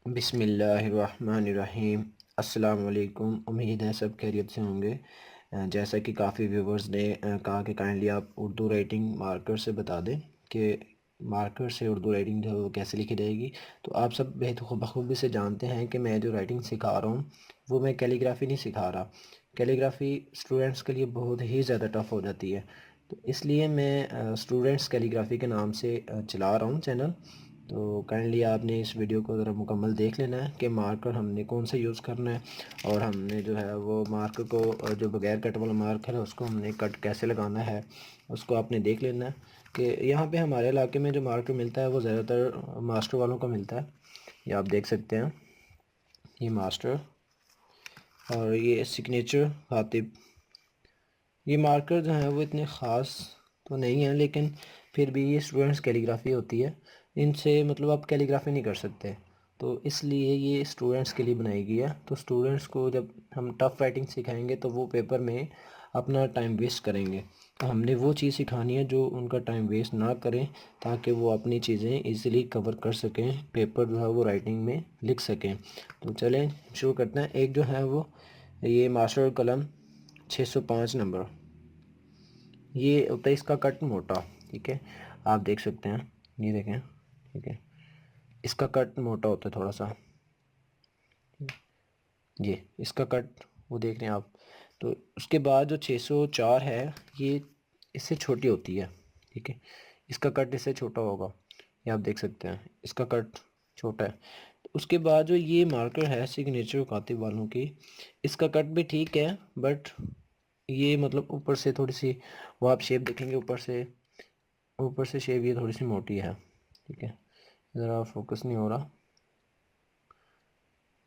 बिस्मिल्लाहिर्रहमानिर्रहीम। अस्सलाम वालेकुम। उम्मीद है सब खैरियत से होंगे। जैसा कि काफ़ी व्यूवर्स ने कहा कि काइंडली आप उर्दू राइटिंग मार्कर से बता दें कि मार्कर से उर्दू राइटिंग जो है वो कैसे लिखी जाएगी। तो आप सब बखूबी से जानते हैं कि मैं जो राइटिंग सिखा रहा हूँ वो मैं कैलीग्राफी नहीं सिखा रहा। कैलीग्राफी स्टूडेंट्स के लिए बहुत ही ज़्यादा टफ़ हो जाती है, तो इसलिए मैं स्टूडेंट्स कैलीग्राफी के नाम से चला रहा हूँ चैनल। तो काइंडली आपने इस वीडियो को ज़रा मुकम्मल देख लेना है कि मार्कर हमने कौन सा यूज़ करना है, और हमने जो है वो मार्कर को जो बगैर कट वाला मार्कर है उसको हमने कट कैसे लगाना है उसको आपने देख लेना है। कि यहाँ पे हमारे इलाके में जो मार्कर मिलता है वो ज़्यादातर मास्टर वालों को मिलता है। ये आप देख सकते हैं, ये मास्टर और ये सिग्नेचर खातिब। ये मार्कर जो हैं वो इतने ख़ास तो नहीं हैं, लेकिन फिर भी ये स्टूडेंट्स कैलीग्राफी होती है, इनसे मतलब आप कैलीग्राफी नहीं कर सकते, तो इसलिए ये स्टूडेंट्स के लिए बनाई गई है। तो स्टूडेंट्स को जब हम टफ़ राइटिंग सिखाएंगे तो वो पेपर में अपना टाइम वेस्ट करेंगे, तो हमने वो चीज़ सिखानी है जो उनका टाइम वेस्ट ना करें, ताकि वो अपनी चीज़ें इजीली कवर कर सकें, पेपर जो है वो राइटिंग में लिख सकें। तो चलें शुरू करते हैं। एक जो है वो ये मास्टर कलम 605 नंबर, ये होता है इसका कट मोटा। ठीक है, आप देख सकते हैं, ये देखें। ठीक है, इसका कट मोटा होता है थोड़ा सा, ये इसका कट वो देख रहे हैं आप। तो उसके बाद जो 604 है ये इससे छोटी होती है। ठीक है, इसका कट इससे छोटा होगा, ये आप देख सकते हैं, इसका कट छोटा है। तो उसके बाद जो ये मार्कर है सिग्नेचर कातिब वालों की, इसका कट भी ठीक है, बट ये मतलब ऊपर से थोड़ी सी, वो आप शेप देखेंगे ऊपर से शेप ये थोड़ी सी मोटी है। ठीक है, ज़रा फोकस नहीं हो रहा,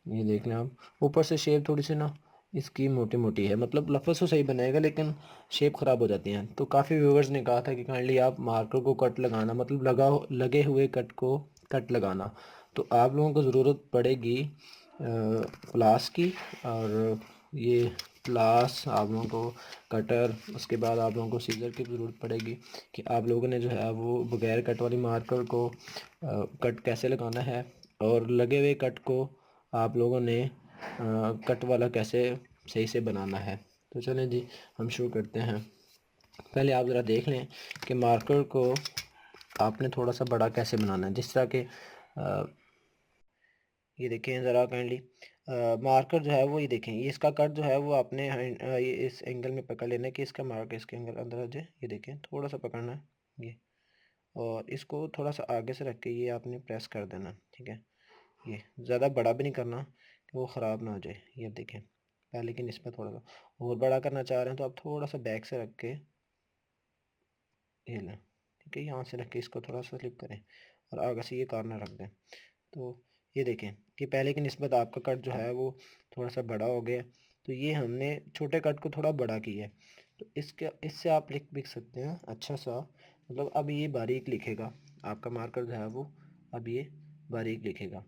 ये देख लें आप, ऊपर से शेप थोड़ी सी ना इसकी मोटी मोटी है, मतलब लफ्ज़ तो सही बनेगा लेकिन शेप ख़राब हो जाती हैं। तो काफ़ी व्यूवर्स ने कहा था कि काइंडली आप मार्कर को कट लगाना, मतलब लगे हुए कट को कट लगाना। तो आप लोगों को ज़रूरत पड़ेगी प्लास की, और ये प्लास आप लोगों को, कटर, उसके बाद आप लोगों को सीज़र की ज़रूरत पड़ेगी कि आप लोगों ने जो है वो बगैर कट वाली मार्कर को कट कैसे लगाना है, और लगे हुए कट को आप लोगों ने कट वाला कैसे सही से बनाना है। तो चलें जी, हम शुरू करते हैं। पहले आप ज़रा देख लें कि मार्कर को आपने थोड़ा सा बड़ा कैसे बनाना है। जिस तरह के ये देखें ज़रा काइंडली, मार्कर जो है वो, ये देखें, ये इसका कट जो है वो आपने ये इस एंगल में पकड़ लेना है कि इसका मार्कर इसके एंगल अंदर आ जाए। ये देखें, थोड़ा सा पकड़ना है ये, और इसको थोड़ा सा आगे से रख के ये आपने प्रेस कर देना। ठीक है, ये ज़्यादा बड़ा भी नहीं करना कि वो ख़राब ना हो जाए। ये देखें, पहले की निस्बत थोड़ा सा और बड़ा करना चाह रहे हैं तो आप थोड़ा सा बैक से रख के ये लें। ठीक है, यहाँ से रख के इसको थोड़ा सा स्लिप करें और आगे से ये कॉर्नर रख दें। तो ये देखें कि पहले की निस्बत आपका कट जो है वो थोड़ा सा बड़ा हो गया। तो ये हमने छोटे कट को थोड़ा बड़ा किया है, तो इसके इससे आप लिख सकते हैं अच्छा सा, मतलब अब ये बारीक लिखेगा, आपका मार्कर जो है वो अब ये बारीक लिखेगा।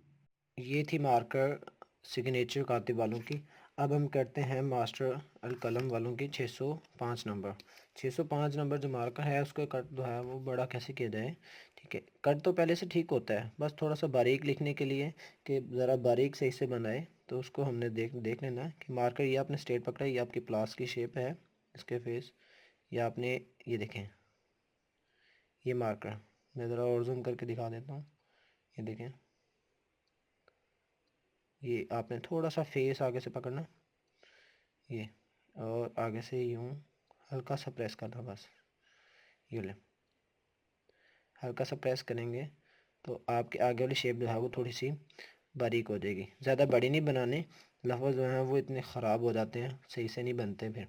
ये थी मार्कर सिग्नेचर कातिब वालों की। अब हम करते हैं मास्टर अल कलम वालों की 605 नंबर। 605 नंबर जो मार्कर है उसका कट जो है वो बड़ा कैसे किया जाए। ठीक है, कट तो पहले से ठीक होता है, बस थोड़ा सा बारीक लिखने के लिए कि ज़रा बारीक सही से बनाए, तो उसको हमने देख लेना है कि मार्कर ये आपने स्ट्रेट पकड़ा, ये आपकी प्लास की शेप है, इसके फेस, ये आपने, ये देखें, ये मार्कर मैं ज़रा और जूम करके दिखा देता हूँ। ये देखें, ये आपने थोड़ा सा फेस आगे से पकड़ना, ये, और आगे से यूँ हल्का सा प्रेस करना, बस ये ले, हल्का सा प्रेस करेंगे तो आपके आगे वाली शेप जो है वो थोड़ी सी बारीक हो जाएगी। ज़्यादा बड़ी नहीं बनाने, लफ्ज़ जो हैं वो इतने ख़राब हो जाते हैं, सही से नहीं बनते फिर।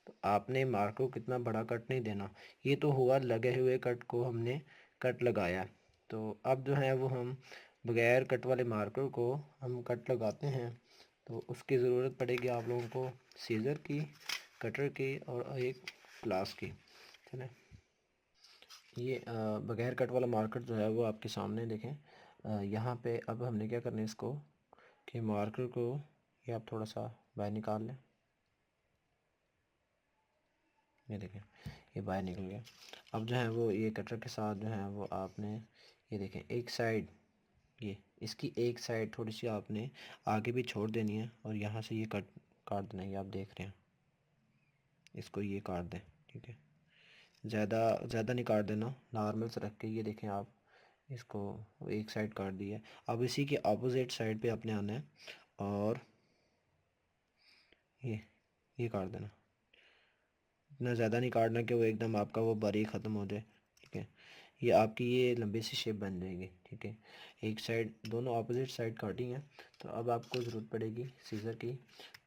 तो आपने मार्कर को कितना बड़ा कट नहीं देना। ये तो हुआ लगे हुए कट को हमने कट लगाया। तो अब जो है वो हम बगैर कट वाले मार्कर को हम कट लगाते हैं, तो उसकी ज़रूरत पड़ेगी आप लोगों को सीज़र की, कटर की और एक प्लास की। चलें, ये बगैर कट वाला मार्कर जो है वो आपके सामने देखें। यहाँ पे अब हमने क्या करना है इसको, कि मार्कर को ये आप थोड़ा सा बाहर निकाल लें। ये देखें, ये बाहर निकल गया। अब जो है वो ये कटर के साथ जो है वो आपने, ये देखें, एक साइड ये इसकी एक साइड थोड़ी सी आपने आगे भी छोड़ देनी है और यहाँ से ये काट देना है। ये आप देख रहे हैं, इसको ये काट दें, ठीक है। ज़्यादा ज़्यादा नहीं काट देना, नॉर्मल से रख के। ये देखें आप, इसको एक साइड काट दी है। अब इसी के अपोजिट साइड पे आपने आना है और ये काट देना। इतना ज़्यादा नहीं काटना कि वो एकदम आपका वो बारीक ख़त्म हो जाए, ठीक है। ये आपकी ये लंबी सी शेप बन जाएगी, ठीक है। एक साइड, दोनों अपोजिट साइड काटी हैं। तो अब आपको ज़रूरत पड़ेगी सीज़र की।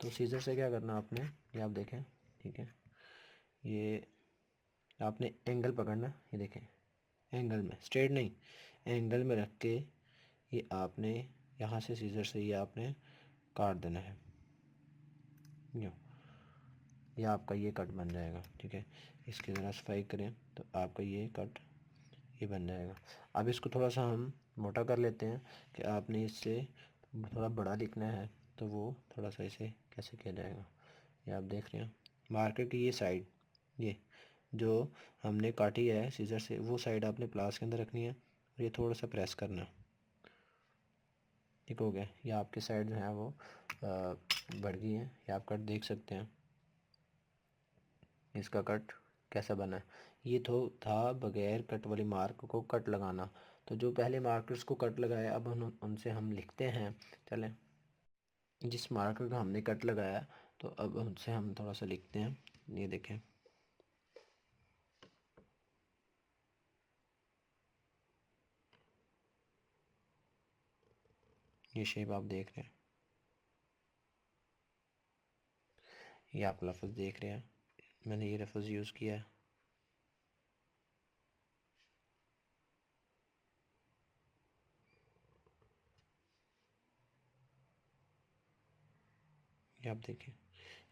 तो सीज़र से क्या करना आपने, ये आप देखें, ठीक है। ये आपने एंगल पकड़ना, ये देखें, एंगल में, स्ट्रेट नहीं, एंगल में रख के ये आपने यहाँ से सीज़र से ये आपने काट देना है। ये आपका ये कट बन जाएगा, ठीक है। इसकी ज़रा सफाई करें तो आपका ये कट ये बन जाएगा। अब इसको थोड़ा सा हम मोटा कर लेते हैं कि आपने इससे थोड़ा बड़ा लिखना है तो वो थोड़ा सा इसे कैसे किया जाएगा। ये आप देख रहे हैं, मार्कर की ये साइड, ये जो हमने काटी है सीज़र से, वो साइड आपने प्लास के अंदर रखनी है और ये थोड़ा सा प्रेस करना, ठीक हो गया। ये आपकी साइड जो है वो बढ़ गई है। ये आप कट देख सकते हैं, इसका कट कैसा बना है। ये तो था बगैर कट वाली मार्क को कट लगाना। तो जो पहले मार्कर्स को कट लगाया, अब उनसे हम लिखते हैं। चलें, जिस मार्कर का हमने कट लगाया तो अब उनसे हम थोड़ा सा लिखते हैं। ये देखें, ये शेप आप देख रहे हैं, ये आप लफ्ज़ देख रहे हैं, मैंने ये लफ्ज़ यूज़ किया है। ये आप देखें,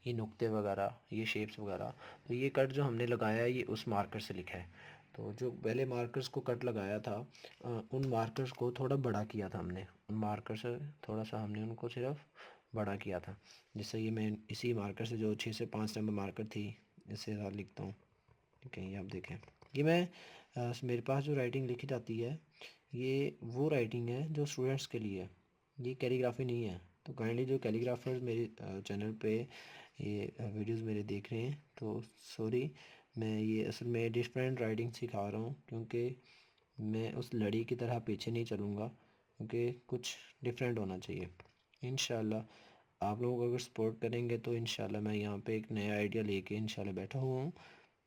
ये नुक्ते वगैरह, ये शेप्स वगैरह। तो ये कट जो हमने लगाया है ये उस मार्कर से लिखा है। तो जो पहले मार्कर्स को कट लगाया था, उन मार्कर्स को थोड़ा बड़ा किया था हमने, उन मार्कर से थोड़ा सा हमने उनको सिर्फ बड़ा किया था। जिससे ये मैं इसी मार्कर से, जो 6 से 5 नंबर मार्कर थी, इससे साथ लिखता हूँ, ठीक है। ये आप देखें, ये मैं मेरे पास जो राइटिंग लिखी जाती है ये वो राइटिंग है जो स्टूडेंट्स के लिए है, ये कैलीग्राफी नहीं है। तो काइंडली जो कैलीग्राफर्स मेरे चैनल पे ये वीडियोस मेरे देख रहे हैं तो सॉरी, मैं ये असल में डिफरेंट राइटिंग सिखा रहा हूँ, क्योंकि मैं उस लड़ी की तरह पीछे नहीं चलूँगा, क्योंकि कुछ डिफरेंट होना चाहिए। इंशाल्लाह आप लोग अगर सपोर्ट करेंगे तो इंशाल्लाह मैं यहाँ पे एक नया आइडिया लेके इंशाल्लाह बैठा हुआ हूँ।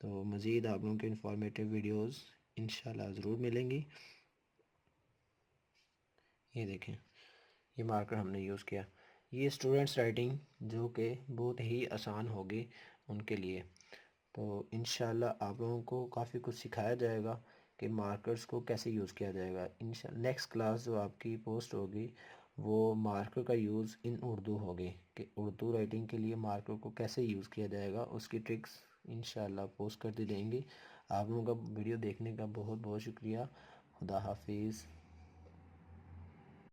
तो मज़ीद आप लोगों के इंफॉर्मेटिव वीडियोस इंशाल्लाह ज़रूर मिलेंगी। ये देखें, ये मार्कर हमने यूज़ किया। ये स्टूडेंट्स राइटिंग जो कि बहुत ही आसान होगी उनके लिए। तो इंशाल्लाह आप लोगों को काफ़ी कुछ सिखाया जाएगा कि मार्कर्स को कैसे यूज़ किया जाएगा। इंशाल्लाह नेक्स्ट क्लास जो आपकी पोस्ट होगी वो मार्कर का यूज़ इन उर्दू होगी, कि उर्दू राइटिंग के लिए मार्कर को कैसे यूज़ किया जाएगा, उसकी ट्रिक्स इंशाल्लाह पोस्ट कर दी जाएंगी। आप लोगों का वीडियो देखने का बहुत बहुत शुक्रिया। खुदा हाफिज़।